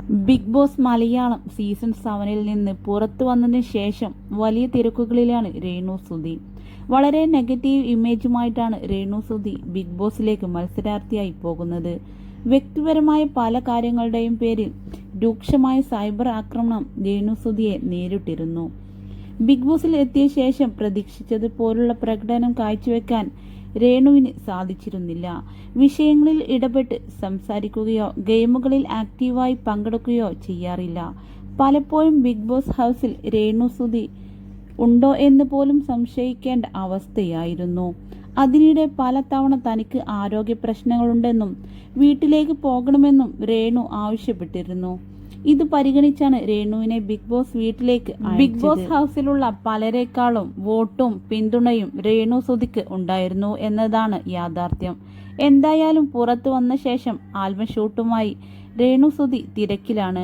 Big boss Malayalam season 7-ൽ നിന്ന് പുറത്തു വന്നതിന് ശേഷം വലിയ തിരക്കുകളിലാണ് രേണു സുധി. വളരെ നെഗറ്റീവ് ഇമേജുമായിട്ടാണ് രേണു സുധി ബിഗ് ബോസിലേക്ക് മത്സരാർത്ഥിയായി പോകുന്നത്. വ്യക്തിപരമായ പല കാര്യങ്ങളുടെയും പേരിൽ രൂക്ഷമായ സൈബർ ആക്രമണം രേണു സുധിയെ നേരിട്ടിരുന്നു. ബിഗ് ബോസിൽ എത്തിയ ശേഷം പ്രതീക്ഷിച്ചതുപോലുള്ള പ്രകടനം കാഴ്ചവെക്കാൻ രേണുവിന് സാധിച്ചിരുന്നില്ല. വിഷയങ്ങളിൽ ഇടപെട്ട് സംസാരിക്കുകയോ ഗെയിമുകളിൽ ആക്റ്റീവായി പങ്കെടുക്കുകയോ ചെയ്യാറില്ല. പലപ്പോഴും ബിഗ് ബോസ് ഹൗസിൽ രേണു സുധി ഉണ്ടോ എന്ന് പോലും സംശയിക്കേണ്ട അവസ്ഥയായിരുന്നു. അതിനിടെ പലതവണ തനിക്ക് ആരോഗ്യ പ്രശ്നങ്ങളുണ്ടെന്നും വീട്ടിലേക്ക് പോകണമെന്നും രേണു ആവശ്യപ്പെട്ടിരുന്നു. ഇത് പരിഗണിച്ചാണ് രേണുവിനെ ബിഗ് ബോസ് വീട്ടിലേക്ക് ബിഗ് ബോസ് ഹൗസിലുള്ള പലരെക്കാളും വോട്ടും പിന്തുണയും രേണു സുധിക്ക് ഉണ്ടായിരുന്നു എന്നതാണ് യാഥാർത്ഥ്യം. എന്തായാലും പുറത്തു വന്ന ശേഷം ആൽബം ഷൂട്ടുമായി രേണു സുധി തിരക്കിലാണ്.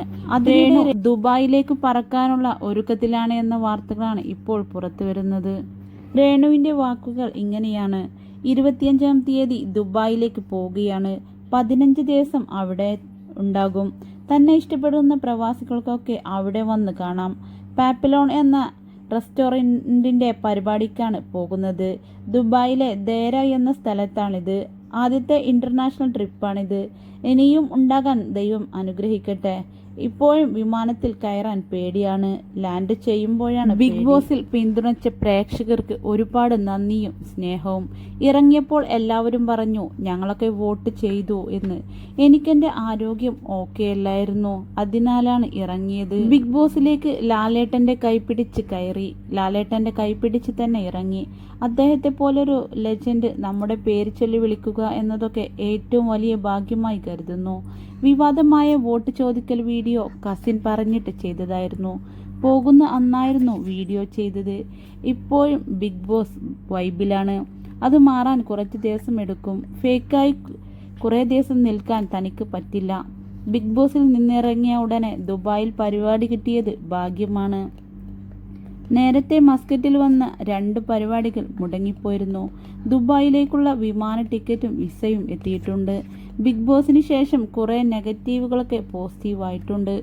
രേണു ദുബായിലേക്ക് പറക്കാനുള്ള ഒരുക്കത്തിലാണ് എന്ന വാർത്തകളാണ് ഇപ്പോൾ പുറത്തു വരുന്നത്. രേണുവിന്റെ വാക്കുകൾ ഇങ്ങനെയാണ്: 25-ാം തീയതി ദുബായിലേക്ക് പോവുകയാണ്. 15 ദിവസം അവിടെ ഉണ്ടാകും. തന്നെ ഇഷ്ടപ്പെടുന്ന പ്രവാസികൾക്കൊക്കെ അവിടെ വന്ന് കാണാം. പാപ്പിലോൺ എന്ന റെസ്റ്റോറൻറ്റിന്റെ പരിപാടിക്കാണ് പോകുന്നത്. ദുബായിലെ ദേര എന്ന സ്ഥലത്താണിത്. ആദ്യത്തെ ഇന്റർനാഷണൽ ട്രിപ്പാണിത്. ഇനിയും ഉണ്ടാകാൻ ദൈവം അനുഗ്രഹിക്കട്ടെ. ഇപ്പോഴും വിമാനത്തിൽ കയറാൻ പേടിയാണ്. ലാൻഡ് ചെയ്യുമ്പോഴാണ്. ബിഗ് ബോസിൽ പിന്തുണച്ച പ്രേക്ഷകർക്ക് ഒരുപാട് നന്ദിയും സ്നേഹവും. ഇറങ്ങിയപ്പോൾ എല്ലാവരും പറഞ്ഞു ഞങ്ങളൊക്കെ വോട്ട് ചെയ്തു എന്ന്. എനിക്കെന്റെ ആരോഗ്യം ഓക്കെ അല്ലായിരുന്നു, അതിനാലാണ് ഇറങ്ങിയത്. ബിഗ് ബോസിലേക്ക് ലാലേട്ടന്റെ കൈപിടിച്ച് കയറി, ലാലേട്ടന്റെ കൈപിടിച്ച് തന്നെ ഇറങ്ങി. അദ്ദേഹത്തെ പോലൊരു ലെജൻഡ് നമ്മുടെ പേര് ചൊല്ലി വിളിക്കുക എന്നതൊക്കെ ഏറ്റവും വലിയ ഭാഗ്യമായി കരുതുന്നു. വിവാദമായ വോട്ട് ചോദിക്കൽ വീഡിയോ കസിൻ പറഞ്ഞിട്ട് ചെയ്തതായിരുന്നു. പോകുന്ന അന്നായിരുന്നു വീഡിയോ ചെയ്തത്. ഇപ്പോഴും ബിഗ് ബോസ് വൈബിലാണ്. അത് മാറാൻ കുറച്ച് ദിവസം എടുക്കും. ഫേക്കായി കുറേ ദിവസം നിൽക്കാൻ തനിക്ക് പറ്റില്ല. ബിഗ് ബോസിൽ നിന്നിറങ്ങിയ ഉടനെ ദുബായിൽ പരിപാടി കിട്ടിയത് ഭാഗ്യമാണ്. നേരത്തെ മസ്കറ്റിൽ വന്ന 2 പരിപാടികൾ മുടങ്ങിപ്പോയിരുന്നു. ദുബായിലേക്കുള്ള വിമാന ടിക്കറ്റും വിസയും എത്തിയിട്ടുണ്ട്. ബിഗ് ബോസിന് ശേഷം കുറേ നെഗറ്റീവുകളൊക്കെ പോസിറ്റീവായിട്ടുണ്ട്.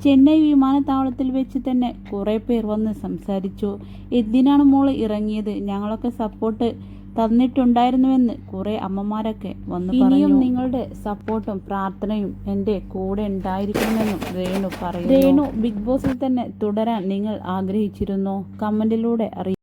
ചെന്നൈ വിമാനത്താവളത്തിൽ വെച്ച് തന്നെ കുറേ പേർ വന്ന് സംസാരിച്ചു. എന്തിനാണ് മോള് ഇറങ്ങിയത്, ഞങ്ങളൊക്കെ സപ്പോർട്ട് തന്നിട്ടുണ്ടായിരുന്നുവെന്ന് കുറേ അമ്മമാരൊക്കെ വന്ന് പറഞ്ഞു. ഇനിയും നിങ്ങളുടെ സപ്പോർട്ടും പ്രാർത്ഥനയും എൻ്റെ കൂടെ ഉണ്ടായിരിക്കണമെന്നും രേണു പറയുന്നു. രേണു ബിഗ് ബോസിൽ തന്നെ തുടരാൻ നിങ്ങൾ ആഗ്രഹിച്ചിരുന്നോ? കമന്റിലൂടെ അറിയിക്കും.